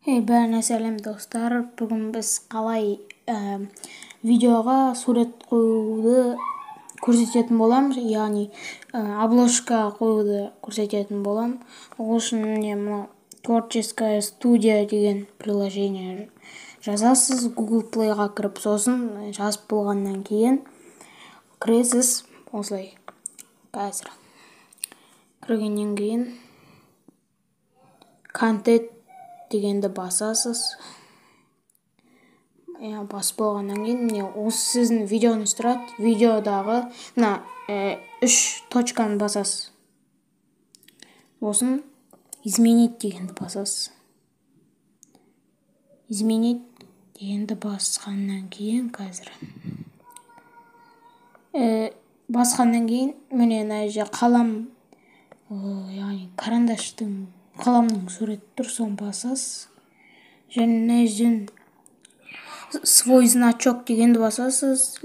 Бәріне сәлем достар. Бүгін біз қалай видеоға сурет қоюды көрсететін болам, яғни обложка қоюды көрсететін болам. Ол үшін мына творческая студия деген приложение жазасыз, Google Playға кіріп, сосын жазып болғаннан кейін кіресіз. Осылай қазір кіргеннен кейін контент дегенді басасыз. Басып болғаннан кейін осы сіздің видеоңыз тұрады. Видеодағы мына 3 точканы басасыз. Сосын изменить дегенді басасыз. Изменить дегенді басқаннан кейін қазір басқаннан кейін міне мына жерде қалам, яғни карандаштың қаламның суреті тұр, соны басасыз. Және мына жерден свой значок дегенді басасыз.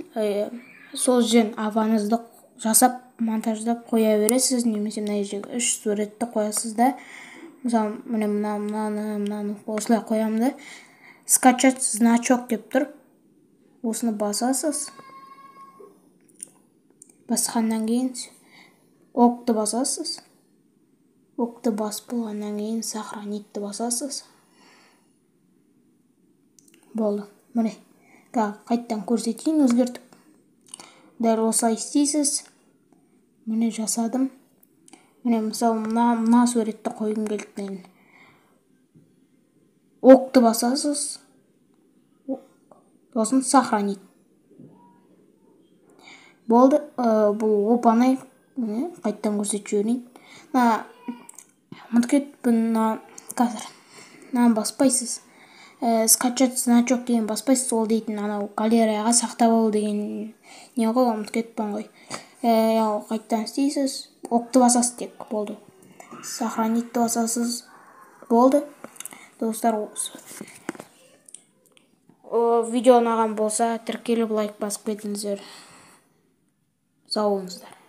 Сол жерден аваңызды жасап, монтаждап қоя бересіз, немесе мына жерге 3 суретті қоясыз да. Мысалы, мынаны осылай қоямын да. Скачать значок деп тұр. Осыны басасыз. Басқаннан кейін окты басасыз. Окты басып болғаннан кейін сохранитті басасыз. Болды. Міне, қайттан көрсетейін өзгертіп. Дәл осылай істейсіз. Міне жасадым. Міне мысалы мына суретті қойғым келді. Окты басасыз. Сосын сохранить. Болды. Бұл оп-оңай. Қайттан көрсетіп жіберейін. Қазір мынаны баспайсыз. Скачать значок деген баспайсыз, ол дейтін анау галереяға сақтап алу деген не ғой, ұмытып кетіппін ғой. Қайттан істейсіз. Окты басасыз тек. Болды. Сохранитті басасыз. Болды. Достар, видео ұнаған болса, тіркеліп лайк басып кетіңіздер. Сау болыңыздар.